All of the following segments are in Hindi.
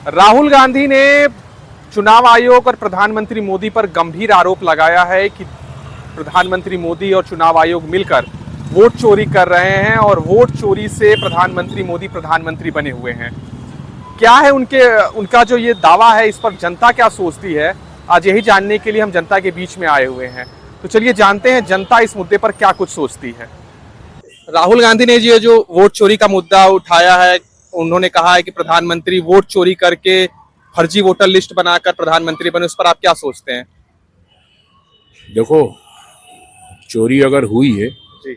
राहुल गांधी ने चुनाव आयोग और प्रधानमंत्री मोदी पर गंभीर आरोप लगाया है कि प्रधानमंत्री मोदी और चुनाव आयोग मिलकर वोट चोरी कर रहे हैं और वोट चोरी से प्रधानमंत्री मोदी प्रधानमंत्री बने हुए हैं। क्या है उनका जो ये दावा है, इस पर जनता क्या सोचती है, आज यही जानने के लिए हम जनता के बीच में आए हुए हैं। तो चलिए जानते हैं जनता इस मुद्दे पर क्या कुछ सोचती है। राहुल गांधी ने ये जो वोट चोरी का मुद्दा उठाया है, उन्होंने कहा है कि प्रधानमंत्री वोट चोरी करके फर्जी वोटर लिस्ट बनाकर प्रधानमंत्री बने, उस पर आप क्या सोचते हैं? देखो, चोरी अगर हुई है जी।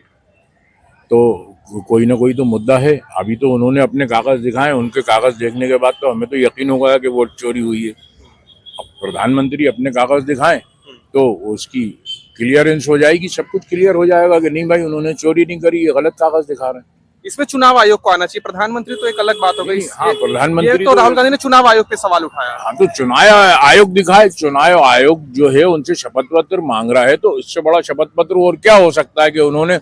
तो कोई ना कोई तो मुद्दा है। अभी तो उन्होंने अपने कागज दिखाए, उनके कागज देखने के बाद तो हमें तो यकीन हो गया कि वोट चोरी हुई है। अब प्रधानमंत्री अपने कागज दिखाएं तो उसकी क्लियरेंस हो जाएगी, सब कुछ क्लियर हो जाएगा कि नहीं भाई उन्होंने चोरी नहीं करी, ये गलत कागज दिखा रहे हैं। इसमें चुनाव आयोग को आना चाहिए, प्रधानमंत्री तो एक अलग बात हो गई। हाँ, प्रधानमंत्री तो राहुल गांधी ने चुनाव आयोग पे सवाल उठाया। हाँ, तो चुनाव आयोग दिखाए। चुनाव आयोग जो है उनसे शपथ पत्र मांग रहा है, तो इससे बड़ा शपथ पत्र और क्या हो सकता है कि उन्होंने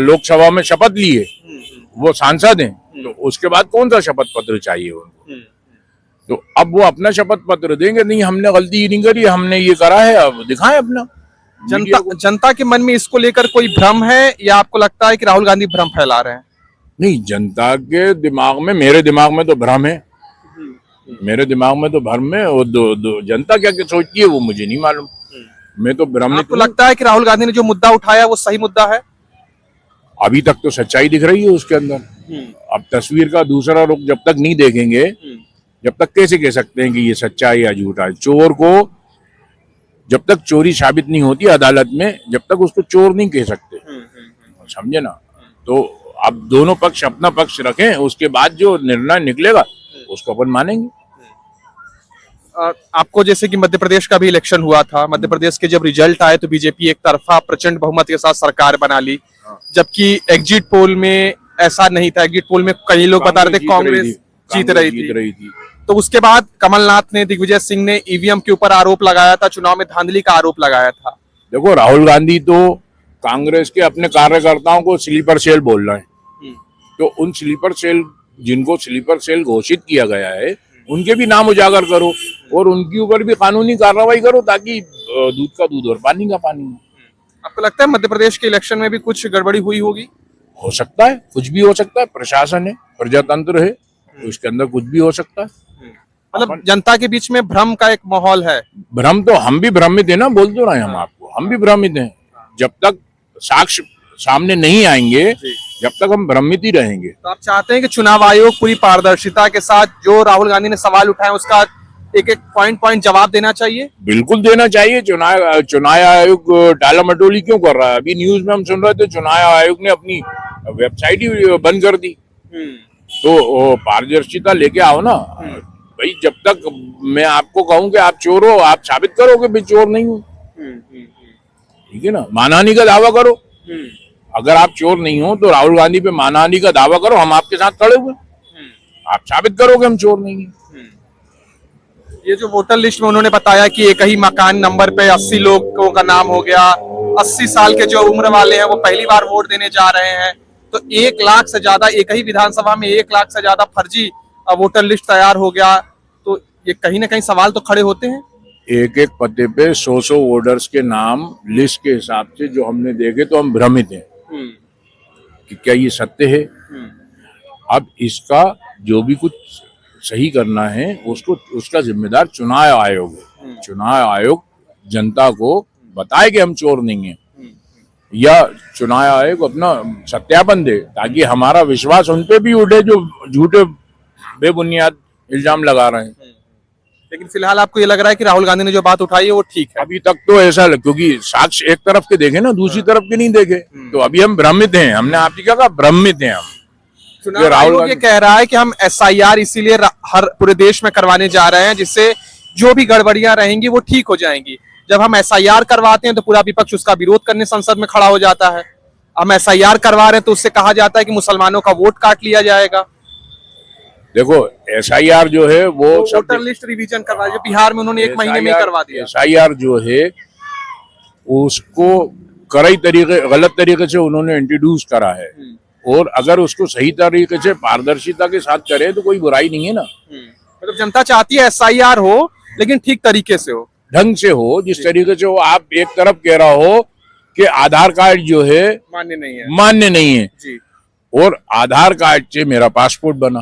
लोकसभा में शपथ ली है, वो सांसद हैं, तो उसके बाद कौन सा शपथ पत्र चाहिए उनको? तो अब वो अपना शपथ पत्र देंगे, नहीं हमने गलती नहीं करी, हमने ये करा है, अब दिखाएं अपना। जनता के मन में इसको लेकर कोई भ्रम है या आपको लगता है कि राहुल गांधी भ्रम फैला रहे हैं? नहीं, जनता के दिमाग में, मेरे दिमाग में तो भ्रम है, मेरे दिमाग में तो भ्रम है। और जनता क्या क्या सोचती है वो मुझे नहीं मालूम, मैं तो भ्रम। आपको लगता है कि राहुल गांधी ने जो मुद्दा उठाया वो सही मुद्दा है? अभी तक तो सच्चाई दिख रही है उसके अंदर। अब तस्वीर का दूसरा रुख जब तक नहीं देखेंगे, जब तक कैसे कह सकते हैं कि ये सच्चा है या झूठा है? चोर को जब तक चोरी साबित नहीं होती अदालत में, जब तक उसको चोर नहीं कह सकते, समझे ना? तो अब दोनों पक्ष अपना पक्ष रखें, उसके बाद जो निर्णय निकलेगा उसको अपन मानेंगे। आपको जैसे कि मध्य प्रदेश का भी इलेक्शन हुआ था, मध्य प्रदेश के जब रिजल्ट आए तो बीजेपी एक तरफा प्रचंड बहुमत के साथ सरकार बना ली, जबकि एग्जिट पोल में ऐसा नहीं था। एग्जिट पोल में कई लोग बता रहे थे कांग्रेस जीत रही थी। तो उसके बाद कमलनाथ ने, दिग्विजय सिंह ने ईवीएम के ऊपर आरोप लगाया था, चुनाव में धांधली का आरोप लगाया था। देखो, राहुल गांधी तो कांग्रेस के अपने कार्यकर्ताओं को स्लीपर सेल बोल रहे हैं, तो उन स्लीपर सेल, जिनको स्लीपर सेल घोषित किया गया है, उनके भी नाम उजागर करो और उनके ऊपर भी कानूनी कार्रवाई करो, ताकि दूध का दूध और पानी का पानी। आपको लगता है मध्य प्रदेश के इलेक्शन में भी कुछ गड़बड़ी हुई होगी? हो सकता है, कुछ भी हो सकता है। प्रशासन है, प्रजातंत्र है, तो इसके अंदर कुछ भी हो सकता है। मतलब जनता के बीच में भ्रम का एक माहौल है। भ्रम तो हम भी भ्रमित है ना, बोल तो रहे हैं हम आपको, हम भी भ्रमित हैं। जब तक साक्ष्य सामने नहीं आएंगे, जब तक हम भ्रमित ही रहेंगे। तो आप चाहते हैं कि चुनाव आयोग पूरी पारदर्शिता के साथ जो राहुल गांधी ने सवाल उठाए उसका एक एक पॉइंट जवाब देना चाहिए? बिल्कुल देना चाहिए। चुनाव आयोग टाला मटोली क्यों कर रहा है? अभी न्यूज में हम सुन रहे थे चुनाव आयोग ने अपनी वेबसाइट ही बंद कर दी। तो पारदर्शिता लेके आओ ना भाई। जब तक मैं आपको कहूं कि आप चोर हो, आप साबित करो कि मैं चोर नहीं हूं, ठीक है ना? मानहानि का दावा करो। अगर आप चोर नहीं हो तो राहुल गांधी पे मानहानि का दावा करो, हम आपके साथ खड़े हुए। आप साबित करो कि हम चोर नहीं है। ये जो वोटर लिस्ट में उन्होंने बताया कि एक ही मकान नंबर पे 80 लोगों का नाम हो गया, 80 साल के जो उम्र वाले हैं वो पहली बार वोट देने जा रहे हैं, तो 1 लाख से ज्यादा, एक ही विधानसभा में 1 लाख से ज्यादा फर्जी वोटर लिस्ट तैयार हो गया, तो ये कहीं ना कहीं सवाल तो खड़े होते हैं। एक एक पते पे 100 वोटर्स के नाम लिस्ट के हिसाब से जो हमने देखे, तो हम भ्रमित हैं कि क्या ये सत्य है। अब इसका जो भी कुछ सही करना है उसको, उसका जिम्मेदार चुनाव आयोग है। चुनाव आयोग जनता को बताए कि हम चोर नहीं हैं, या चुनाव आयोग अपना सत्यापन दे, ताकि हमारा विश्वास उन पे भी उठे जो झूठे बेबुनियाद इल्जाम लगा रहे हैं। लेकिन फिलहाल आपको ये लग रहा है कि राहुल गांधी ने जो बात उठाई है वो ठीक है? अभी तक तो ऐसा, क्योंकि साक्ष्य एक तरफ के देखे ना, दूसरी तरफ के नहीं देखे, तो अभी हम भ्रमित हैं। हमने आपकी क्या कहा? भ्रमित हैं हम। चुनाव आयोग ये कह रहा है कि हम SIR इसीलिए हर पूरे देश में करवाने जा रहे हैं जिससे जो भी गड़बड़ियां रहेंगी वो ठीक हो जाएंगी। जब हम SIR करवाते हैं तो पूरा विपक्ष उसका विरोध करने संसद में खड़ा हो जाता है। हम SIR करवा रहे हैं तो उससे कहा जाता है कि मुसलमानों का वोट काट लिया जाएगा। देखो, SIR जो है वो वोटर लिस्ट रिवीजन करवा, जो बिहार में उन्होंने 1 महीने में करवा दिया। SIR जो है उसको कई तरीके, गलत तरीके से उन्होंने इंट्रोड्यूस करा है, और अगर उसको सही तरीके से पारदर्शिता के साथ करें तो कोई बुराई नहीं है ना। मतलब जनता चाहती है SIR हो, लेकिन ठीक तरीके से हो, ढंग से हो, जिस तरीके से हो। आप एक तरफ कह रहा हो कि आधार कार्ड जो है मान्य नहीं है मान्य नहीं है, जी। और आधार कार्ड से मेरा पासपोर्ट बना,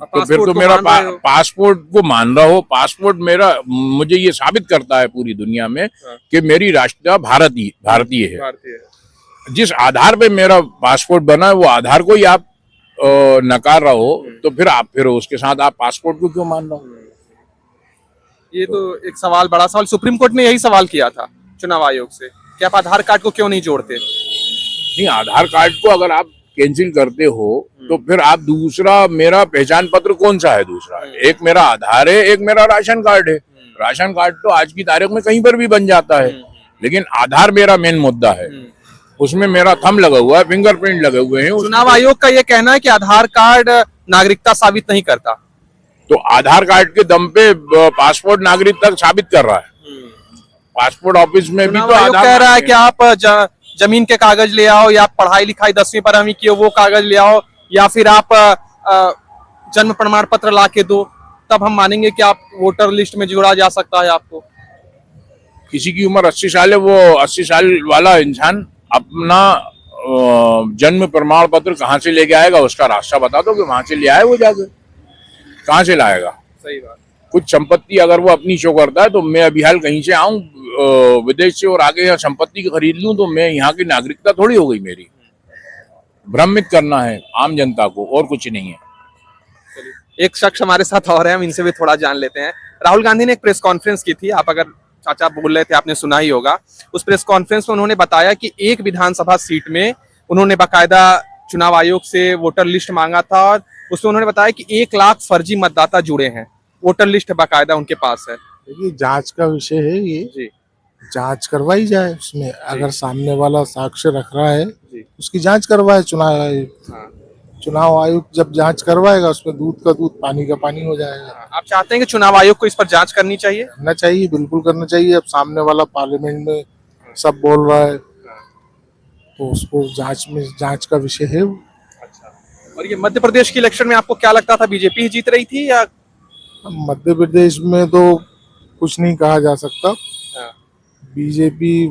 तो फिर तो मेरा पासपोर्ट को मान रहा हो। पासपोर्ट मेरा मुझे ये साबित करता है पूरी दुनिया में कि मेरी राष्ट्रीयता भारतीय है। जिस आधार पे मेरा पासपोर्ट बना है वो आधार को ही आप नकार रहा हो, तो फिर उसके साथ आप पासपोर्ट को क्यों मान रहा हो? ये तो एक सवाल, बड़ा सवाल। सुप्रीम कोर्ट ने यही सवाल किया था चुनाव आयोग से कि आप आधार कार्ड को क्यों नहीं जोड़ते। नहीं, आधार कार्ड को अगर आप कैंसिल करते हो तो फिर आप दूसरा, मेरा पहचान पत्र कौन सा है दूसरा? एक मेरा आधार है, एक मेरा राशन कार्ड है। राशन कार्ड तो आज की तारीख में कहीं पर भी बन जाता है, लेकिन आधार मेरा मेन मुद्दा है। उसमें मेरा थंब लगा हुआ है, फिंगरप्रिंट लगे हुए हैं। चुनाव आयोग का ये कहना है कि आधार कार्ड नागरिकता साबित नहीं करता, तो आधार कार्ड के दम पे पासपोर्ट नागरिकता साबित कर रहा है। पासपोर्ट ऑफिस में भी तो आधार कह रहा है कि आप जमीन के कागज ले आओ, या पढ़ाई लिखाई 10वीं पर हमें किए वो कागज ले आओ, या फिर आप जन्म प्रमाण पत्र ला के दो, तब हम मानेंगे कि आप वोटर लिस्ट में जोड़ा जा सकता है आपको। किसी की उम्र 80 साल है, वो 80 साल वाला इंसान अपना जन्म प्रमाण पत्र कहाँ से लेके आएगा? उसका रास्ता बता दो कि वहां से ले आए वो जाके, कहाँ से लाएगा? सही बात। कुछ संपत्ति अगर वो अपनी शो करता है तो मैं अभी हाल कहीं से आऊं विदेश से और आगे यहाँ संपत्ति खरीद लूं तो मैं यहाँ की नागरिकता थोड़ी हो गई मेरी। भ्रमित करना है आम जनता को, और कुछ नहीं है। एक शख्स हमारे साथ और है, हम इनसे भी थोड़ा जान लेते हैं। राहुल गांधी ने एक प्रेस कॉन्फ्रेंस की थी, आप अगर चाचा बोल रहे थे, आपने सुना ही होगा। उस प्रेस कॉन्फ्रेंस में उन्होंने बताया कि एक विधानसभा सीट में उन्होंने बाकायदा चुनाव आयोग से वोटर लिस्ट मांगा था, और उसमें उन्होंने बताया कि 1 लाख फर्जी मतदाता जुड़े हैं, वोटर लिस्ट बाकायदा उनके पास है। देखिए, जांच का विषय है ये जी। जांच करवाई जाए उसमें, अगर सामने वाला साक्ष्य रख रहा है उसकी जांच करवाए चुनाव आयोग। चुनाव आयोग जब जांच करवाएगा उसमें दूध का दूध पानी का पानी हो जाएगा। आप चाहते हैं कि चुनाव आयोग को इस पर जांच करनी चाहिए? करना चाहिए, बिल्कुल करना चाहिए। अब सामने वाला पार्लियामेंट में सब बोल रहा है तो उसको जांच का विषय है। और ये मध्य प्रदेश की इलेक्शन में आपको क्या लगता था, बीजेपी ही जीत रही थी या? मध्य प्रदेश में तो कुछ नहीं कहा जा सकता। बीजेपी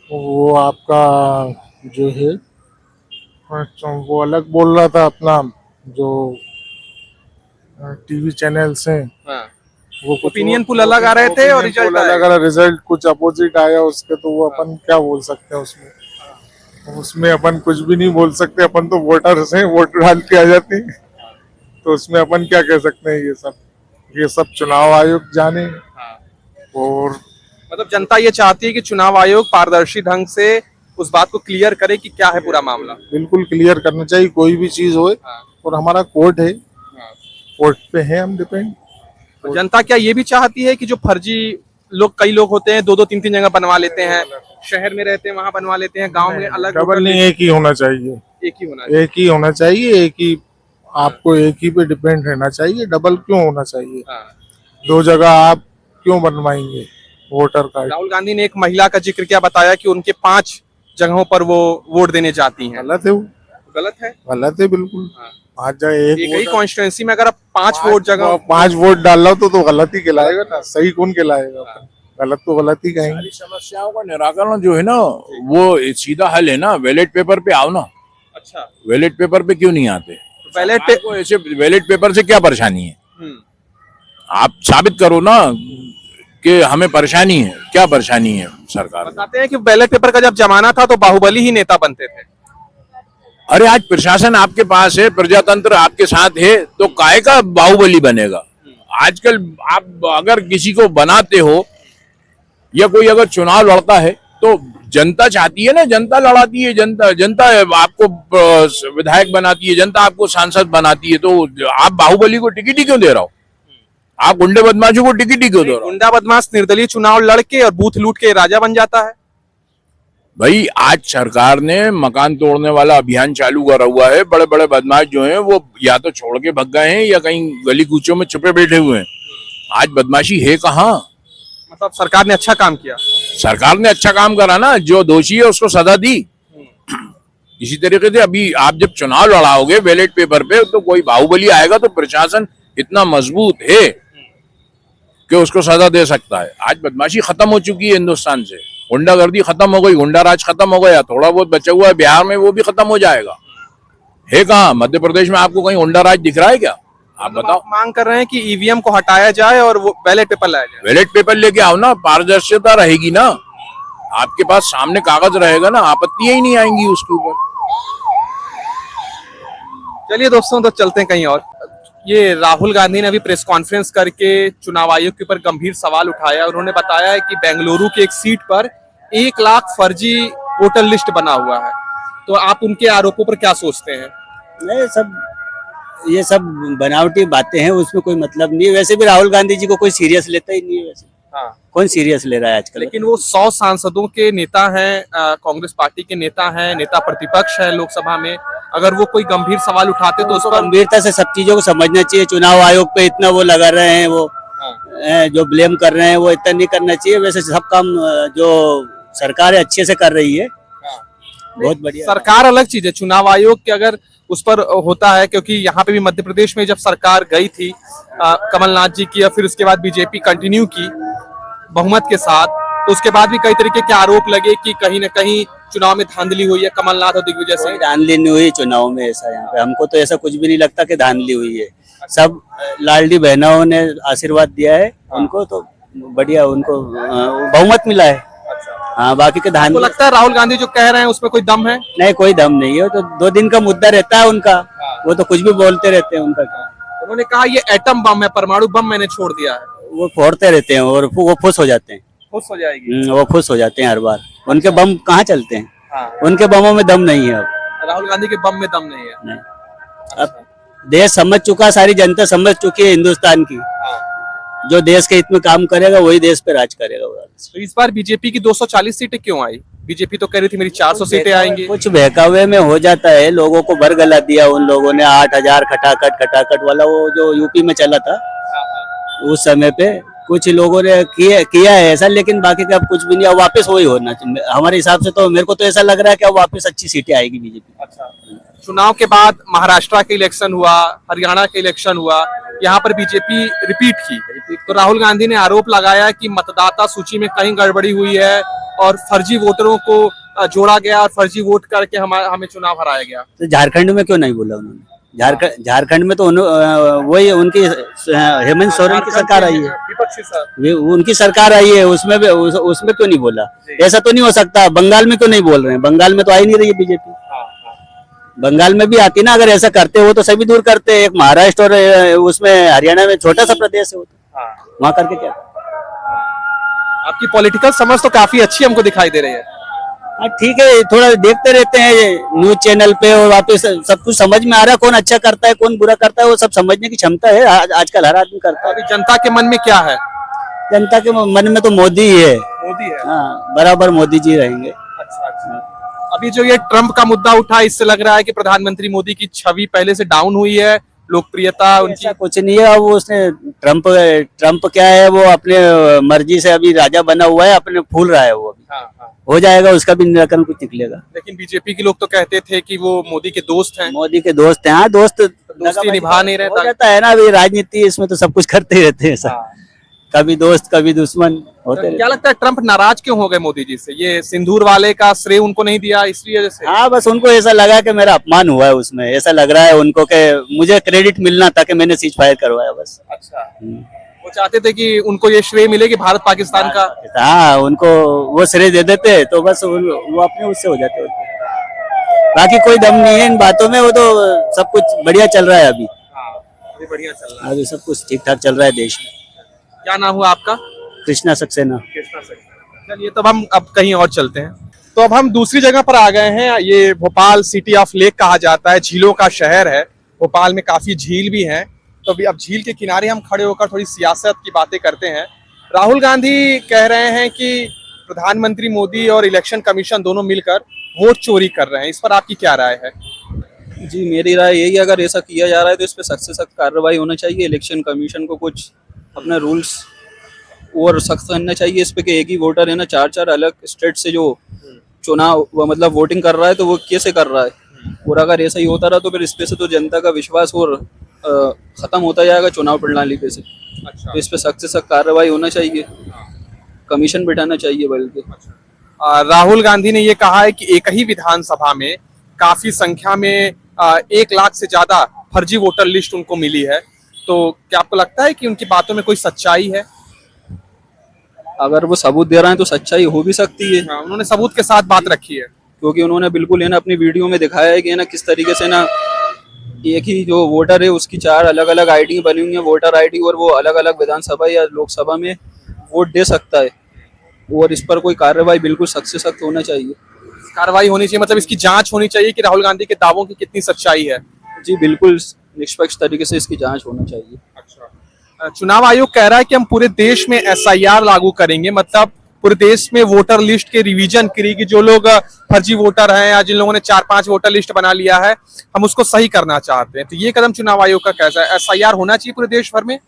वो आपका जो है वो अलग बोल रहा था, अपना जो टीवी चैनल्स हैं वो ओपिनियन पोल अलग आ रहे थे और रिजल्ट अलग आ रहा, रिजल्ट कुछ अपोजिट आया उसके, तो वो अपन क्या बोल सकते हैं उसमें अपन कुछ भी नहीं बोल सकते। अपन तो वोटर्स हैं, वोट डाल के आ जाते हैं, तो उसमें अपन क्या कह सकते हैं? ये सब चुनाव आयोग जाने। और मतलब जनता ये चाहती है कि चुनाव आयोग पारदर्शी ढंग से उस बात को क्लियर करे कि क्या है पूरा मामला। बिल्कुल क्लियर करना चाहिए, कोई भी चीज हो। और हमारा कोर्ट है, कोर्ट पे है हम डिपेंड। जनता क्या ये भी चाहती है कि जो फर्जी लोग, कई लोग होते हैं 2-2 3-3 जगह बनवा लेते हैं, शहर में रहते हैं वहां बनवा लेते हैं, गांव में अलग, डबल नहीं, एक ही होना चाहिए। एक ही होना चाहिए। एक ही आपको एक ही पे डिपेंड रहना चाहिए। डबल क्यों होना चाहिए? 2 जगह आप क्यों बनवाएंगे वोटर कार्ड? राहुल गांधी ने एक महिला का जिक्र किया, बताया कि उनके 5 जगहों पर वो वोट देने जाती हैं। गलत है वो, गलत है बिल्कुल। 5 जगह एक ही कॉन्स्टिट्यूएंसी में अगर आप 5 वोट डाल रहे हो तो गलत ही कहलाएगा ना, सही कौन कहलाएगा? गलत तो गलत ही कहेंगे। समस्याओं का निराकरण जो है ना वो सीधा हल है ना, बैलेट पेपर पे आओ ना। अच्छा, बैलेट पेपर पे क्यों नहीं आते? ऐसे बैलेट पेपर से क्या परेशानी है? आप साबित करो ना कि हमें परेशानी है, क्या परेशानी है? सरकार बताते हैं कि बैलेट पेपर का जब जमाना था तो बाहुबली ही नेता बनते थे। अरे आज प्रशासन आपके पास है, प्रजातंत्र आपके साथ है, तो काहे का बाहुबली बनेगा? आजकल आप अगर किसी को बनाते हो या कोई अगर चुनाव लड़ता है तो जनता चाहती है ना, जनता लड़ाती है, जनता आपको विधायक बनाती है, जनता आपको सांसद बनाती है, तो आप बाहुबली को टिकट ही क्यों दे रहा हो? आप गुंडे बदमाशों को टिकट ही क्यों दे रहे हो? गुंडा बदमाश निर्दलीय चुनाव लड़के और बूथ लूट के राजा बन जाता है। भाई आज सरकार ने मकान तोड़ने वाला अभियान चालू करा हुआ है। बड़े बड़े बदमाश जो हैं वो या तो छोड़ के भग गए हैं या कहीं गली कूचों में छुपे बैठे हुए हैं। आज बदमाशी है कहाँ? मतलब सरकार ने अच्छा काम किया। सरकार ने अच्छा काम करा ना, जो दोषी है उसको सजा दी। इसी तरीके से अभी आप जब चुनाव लड़ाओगे बैलेट पेपर पे तो कोई बाहुबली आएगा तो प्रशासन इतना मजबूत है कि उसको सजा दे सकता है। आज बदमाशी खत्म हो चुकी है हिंदुस्तान से, गुंडागर्दी खत्म हो गई, गुंडा राज खत्म हो गया, थोड़ा बहुत बचा हुआ है बिहार में, वो भी खत्म हो जाएगा। है कहाँ मध्य प्रदेश में आपको कहीं गुंडा राज दिख रहा है क्या? आप बताओ। आप मांग कर रहे हैं कि ईवीएम को हटाया जाए और वो बैलेट पेपर लाया जाए। बैलेट पेपर लेके आओ ना, पारदर्शिता रहेगी ना, आपके पास सामने कागज रहेगा ना, आपत्तियां ही नहीं आएंगी उसके ऊपर। चलिए दोस्तों, तो चलते हैं कहीं और। ये राहुल गांधी ने अभी प्रेस कॉन्फ्रेंस करके चुनाव आयोग के ऊपर गंभीर सवाल उठाया। उन्होंने बताया है कि बेंगलुरु की एक सीट पर 1 लाख फर्जी वोटर लिस्ट बना हुआ है। तो आप उनके आरोपों पर क्या सोचते हैं? नहीं, ये सब बनावटी बातें हैं, उसमें कोई मतलब नहीं है। वैसे भी राहुल गांधी जी को कोई सीरियस लेता ही नहीं है। वैसे हाँ, कौन सीरियस ले रहा है आजकल? लेकिन वो 100 सांसदों के नेता हैं, कांग्रेस पार्टी के नेता हैं, नेता प्रतिपक्ष है लोकसभा में। अगर वो कोई गंभीर सवाल उठाते तो उस पर गंभीरता से सब चीजों को समझना चाहिए। चुनाव आयोग पे इतना वो लगा रहे हैं, वो जो ब्लेम कर रहे हैं, वो इतना नहीं करना चाहिए। वैसे सब काम जो सरकार है अच्छे से कर रही है, बहुत बढ़िया। सरकार अलग चीज है, चुनाव आयोग के अगर उस पर होता है, क्योंकि यहाँ पे भी मध्य प्रदेश में जब सरकार गई थी कमलनाथ जी की, और फिर उसके बाद बीजेपी कंटिन्यू की बहुमत के साथ, तो उसके बाद भी कई तरीके के आरोप लगे कि कहीं न कहीं चुनाव में धांधली हुई है कमलनाथ और दिग्विजय कोई सिंह। धांधली नहीं हुई चुनाव में, ऐसा यहाँ पे हमको तो ऐसा कुछ भी नहीं लगता कि धांधली हुई है। सब लाडली बहनों ने आशीर्वाद दिया है उनको, तो बढ़िया उनको बहुमत मिला है। हाँ, बाकी के तो धांधली लगता है राहुल गांधी जो कह रहे हैं उसमें कोई दम है? नहीं, कोई दम नहीं है। तो 2 दिन का मुद्दा रहता है उनका, वो तो कुछ भी बोलते रहते हैं उनका क्या। उन्होंने कहा ये एटम बम है, परमाणु बम मैंने छोड़ दिया है। वो फोड़ते रहते हैं और वो खुश हो जाते हैं। खुश हो जाएगी। वो खुश हो जाते हैं हर बार। उनके बम कहाँ चलते हैं? हाँ, उनके बमों में दम नहीं है अब। राहुल गांधी के बम में दम नहीं है। नहीं। अब देश समझ चुका, सारी जनता समझ चुकी है हिंदुस्तान की। हाँ। जो देश के हित में काम करेगा वही देश पे राज करेगा। तो इस बार बीजेपी की 240 सीटें क्यों आई? बीजेपी तो कह रही थी मेरी 400 सीटें आएंगी। कुछ बहकावे में हो जाता है, लोगों को बरगला दिया उन लोगों ने। 8000 खटाखट वाला वो जो यूपी में चला था उस समय पे, कुछ लोगों ने किया है ऐसा, लेकिन बाकी का अब कुछ भी नहीं। अब वापस वही होना चाहिए हमारे हिसाब से। तो मेरे को तो ऐसा लग रहा है कि अब वापस अच्छी सीटें आएगी बीजेपी। अच्छा, चुनाव के बाद महाराष्ट्र के इलेक्शन हुआ, हरियाणा के इलेक्शन हुआ, यहाँ पर बीजेपी रिपीट की। तो राहुल गांधी ने आरोप लगाया कि मतदाता सूची में कहीं गड़बड़ी हुई है और फर्जी वोटरों को जोड़ा गया और फर्जी वोट करके हमें चुनाव हराया गया। तो झारखंड में क्यों नहीं बोला उन्होंने? झारखंड में तो वही उनकी हेमंत सोरेन की सरकार आई है, विपक्षी सर, उनकी सरकार आई है, उसमें क्यों नहीं बोला? ऐसा तो नहीं हो सकता। बंगाल में क्यों नहीं बोल रहे हैं? बंगाल में तो आई नहीं रही है बीजेपी। बंगाल में भी आती ना, अगर ऐसा करते हो तो सभी दूर करते। एक महाराष्ट्र और उसमें हरियाणा में छोटा सा प्रदेश है वो, तो वहां करके क्या? आपकी पॉलिटिकल समझ तो काफी अच्छी हमको दिखाई दे रही है। हाँ ठीक है, थोड़ा देखते रहते हैं न्यूज चैनल पे और वापस सब कुछ समझ में आ रहा है, कौन अच्छा करता है कौन बुरा करता है, वो सब समझने की क्षमता है आजकल हर आदमी करता है। अभी जनता के मन में क्या है? जनता के मन में तो मोदी ही है। मोदी है। हाँ, बराबर मोदी जी रहेंगे। अच्छा। अभी जो ये ट्रम्प का मुद्दा उठा, इससे लग रहा है कि प्रधानमंत्री मोदी की छवि पहले से डाउन हुई है, लोकप्रियता उनकी। ऐसा कुछ नहीं है। अब वो उसने ट्रम्प क्या है, वो अपने मर्जी से अभी राजा बना हुआ है, अपने फूल रहा है वो अभी। हाँ, हाँ। हो जाएगा, उसका भी निराकरण कुछ निकलेगा। लेकिन बीजेपी के लोग तो कहते थे कि वो मोदी के दोस्त हैं। मोदी के दोस्त हैं। हाँ, दोस्ती निभा नहीं रहे। हो जाता है ना, अभी राजनीति इसमें तो सब कुछ करते ही रहते हैं ऐसा। हाँ। कभी दोस्त कभी दुश्मन होते रहते। क्या लगता है ट्रम्प नाराज क्यों हो गए मोदी जी से? ये सिंदूर वाले का श्रेय उनको नहीं दिया इसलिए वजह से? हाँ, बस उनको ऐसा लगा कि मेरा अपमान हुआ है उसमें। ऐसा लग रहा है उनको कि मुझे क्रेडिट मिलना था कि मैंने सीज फायर करवाया बस। अच्छा, वो चाहते थे कि उनको ये श्रेय मिले कि भारत पाकिस्तान का। हाँ, उनको वो श्रेय दे देते तो बस वो अपने उससे हो जाते। बाकी कोई दम नहीं है इन बातों में। वो तो सब कुछ बढ़िया चल रहा है अभी। अभी बढ़िया चल रहा है। अभी सब कुछ ठीक ठाक चल रहा है देश में। क्या नाम हुआ आपका? कृष्णा सक्सेना। चलिए, तब हम अब कहीं और चलते हैं। तो अब हम दूसरी जगह पर आ गए हैं। ये भोपाल सिटी ऑफ लेक कहा जाता है, झीलों का शहर है। भोपाल में काफी झील भी हैं। तो अभी अब झील के किनारे हम खड़े होकर थोड़ी सियासत की बातें करते हैं। राहुल गांधी कह रहे हैं कि प्रधानमंत्री मोदी और इलेक्शन कमीशन दोनों मिलकर वोट चोरी कर रहे हैं। इस पर आपकी क्या राय है? जी, मेरी राय यही है, अगर ऐसा किया जा रहा है तो इस पर सख्त से सख्त कार्रवाई होना चाहिए। इलेक्शन कमीशन को कुछ अपने रूल्स और सख्त करना चाहिए इस पे कि एक ही वोटर है ना 4 अलग स्टेट से जो चुनाव मतलब वोटिंग कर रहा है, तो वो कैसे कर रहा है। और अगर ऐसा ही होता रहा तो फिर इस पे से तो जनता का विश्वास और खत्म होता जाएगा चुनाव प्रणाली पे से। अच्छा। तो इस पे सख्त से सख्त कार्रवाई होना चाहिए, कमीशन बिठाना चाहिए बल्कि। राहुल गांधी ने ये कहा है कि एक ही विधानसभा में काफी संख्या में 1 लाख से ज्यादा फर्जी वोटर लिस्ट उनको मिली है। तो क्या आपको लगता है कि उनकी बातों में कोई सच्चाई है? अगर वो सबूत दे रहे हैं तो सच्चाई हो भी सकती है, उन्होंने सबूत के साथ बात रखी है। क्योंकि उन्होंने बिल्कुल है ना अपनी वीडियो में दिखाया है कि है ना किस तरीके से ना एक ही जो वोटर है उसकी 4 अलग अलग आईडी बनी हुई है, वोटर आईडी, और वो अलग अलग विधानसभा या लोकसभा में वोट दे सकता है। और इस पर कोई कार्रवाई बिल्कुल सख्त से सख्त होना चाहिए। कार्रवाई होनी चाहिए, मतलब इसकी जांच होनी चाहिए कि राहुल गांधी के दावों की कितनी सच्चाई है। जी बिल्कुल निष्पक्ष तरीके से इसकी जांच होना चाहिए। अच्छा। चुनाव आयोग कह रहा है कि हम पूरे देश में SIR लागू करेंगे, मतलब पूरे देश में वोटर लिस्ट के रिवीजन करेगी। जो लोग फर्जी वोटर हैं या जिन लोगों ने 4-5 वोटर लिस्ट बना लिया है, हम उसको सही करना चाहते हैं। तो ये कदम चुनाव आयोग का कैसा है? SIR होना चाहिए पूरे देश भर में?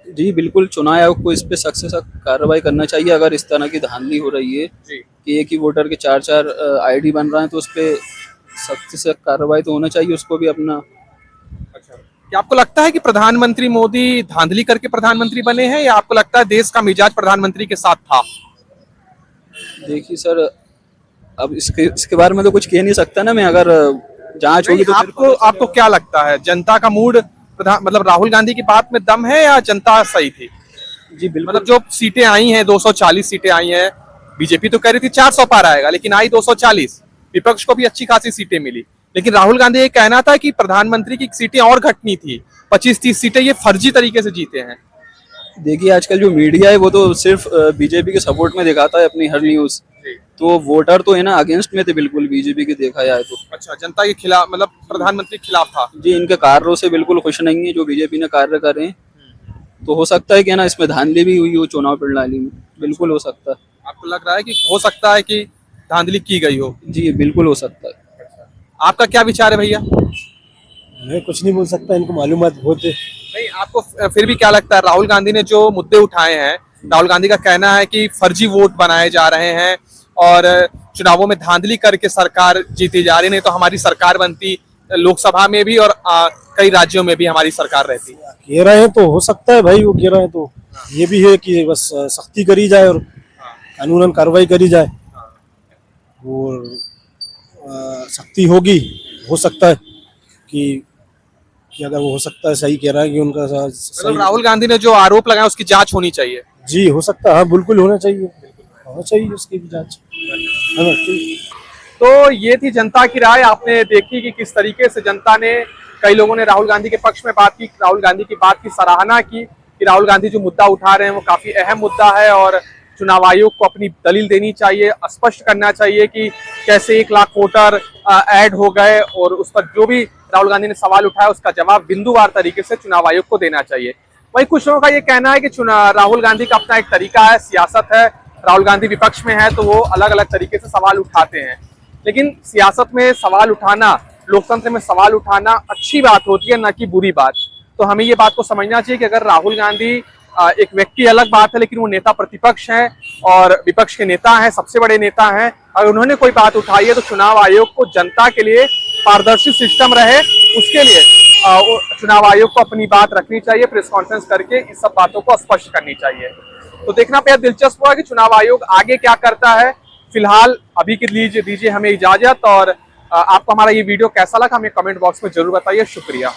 जी बिल्कुल, चुनाव आयोग को इस पे सख्त से सख्त कार्रवाई करना चाहिए। अगर इस तरह की धांधली हो रही है जी। कि एक ही वोटर के 4-4 आईडी बन रहे हैं, तो उस पे सख्त से सख्त कार्रवाई तो होना चाहिए, उसको भी अपना। अच्छा। क्या आपको लगता है कि प्रधानमंत्री मोदी धांधली करके प्रधानमंत्री बने हैं, या आपको लगता है देश का मिजाज प्रधानमंत्री के साथ था? देखिए सर, अब इसके बारे में तो कुछ कह नहीं सकता ना मैं। अगर जांच होगी तो फिर आपको क्या लगता है, जनता का मूड मतलब राहुल गांधी की बात में दम है या जनता सही थी? जी बिल्कुल। मतलब जो सीटें आई हैं, 240 सीटें आई हैं, बीजेपी तो कह रही थी 400 पार आएगा, लेकिन आई 240। विपक्ष को भी अच्छी खासी सीटें मिली, लेकिन राहुल गांधी ये कहना था कि प्रधानमंत्री की सीटें और घटनी थी। 25-30 सीटें ये फर्जी तरीके से जीते हैं। देखिए आजकल जो मीडिया है वो तो सिर्फ बीजेपी के सपोर्ट में दिखाता है अपनी हर न्यूज। तो वोटर तो है ना अगेंस्ट में थे बिल्कुल बीजेपी के, देखा जाए तो। अच्छा, जनता के खिलाफ, मतलब प्रधानमंत्री के खिलाफ था। जी, इनके कार्यों से बिल्कुल खुश नहीं है जो बीजेपी ने कार्य कर रहे हैं। तो हो सकता है कि ना इसमें धांधली भी हुई हो चुनाव प्रणाली में, बिल्कुल हो सकता है। आपको लग रहा है कि हो सकता है कि धांधली की गई हो? जी बिल्कुल हो सकता है। आपका क्या विचार है भैया? मैं कुछ नहीं बोल सकता, इनको मालूमात बहुत है। नहीं, आपको फिर भी क्या लगता है, राहुल गांधी ने जो मुद्दे उठाए हैं, राहुल गांधी का कहना है कि फर्जी वोट बनाए जा रहे हैं और चुनावों में धांधली करके सरकार जीती जा रही, नहीं तो हमारी सरकार बनती, लोकसभा में भी और कई राज्यों में भी हमारी सरकार रहती। कह रहे हैं तो हो सकता है भाई, वो कह रहे हैं तो ये भी है कि बस सख्ती करी जाए और कानूनन कार्रवाई करी जाए, और सख्ती होगी। हो सकता है कि अगर वो हो सकता है, सही कह रहा है कि उनका मतलब राहुल गांधी ने जो आरोप लगाया उसकी जांच होनी चाहिए। जी हो सकता है, हाँ बिल्कुल होना चाहिए, उसकी भी जांच। तो ये थी जनता की राय। आपने देखी कि किस तरीके से जनता ने, कई लोगों ने राहुल गांधी के पक्ष में बात की, राहुल गांधी की बात की सराहना की कि राहुल गांधी जो मुद्दा उठा रहे हैं वो काफी अहम मुद्दा है और चुनाव आयोग को अपनी दलील देनी चाहिए, स्पष्ट करना चाहिए कि कैसे 1 लाख वोटर ऐड हो गए, और उस पर जो भी राहुल गांधी ने सवाल उठाया उसका जवाब बिंदुवार तरीके से चुनाव आयोग को देना चाहिए। वही कुछ लोगों का ये कहना है कि राहुल गांधी का अपना एक तरीका है, सियासत है। राहुल गांधी विपक्ष में है तो वो अलग अलग तरीके से सवाल उठाते हैं, लेकिन सियासत में सवाल उठाना, लोकतंत्र में सवाल उठाना अच्छी बात होती है, न कि बुरी बात। तो हमें ये बात को समझना चाहिए कि अगर राहुल गांधी एक व्यक्ति अलग बात है, लेकिन वो नेता प्रतिपक्ष हैं और विपक्ष के नेता हैं, सबसे बड़े नेता हैं। अगर उन्होंने कोई बात उठाई है तो चुनाव आयोग को जनता के लिए पारदर्शी सिस्टम रहे, उसके लिए चुनाव आयोग को अपनी बात रखनी चाहिए, प्रेस कॉन्फ्रेंस करके इस सब बातों को स्पष्ट करनी चाहिए। तो देखना बेहद दिलचस्प हुआ कि चुनाव आयोग आगे क्या करता है। फिलहाल अभी के लिए दीजिए हमें इजाजत, और आपको हमारा ये वीडियो कैसा लगा हमें कमेंट बॉक्स में जरूर बताइए। शुक्रिया।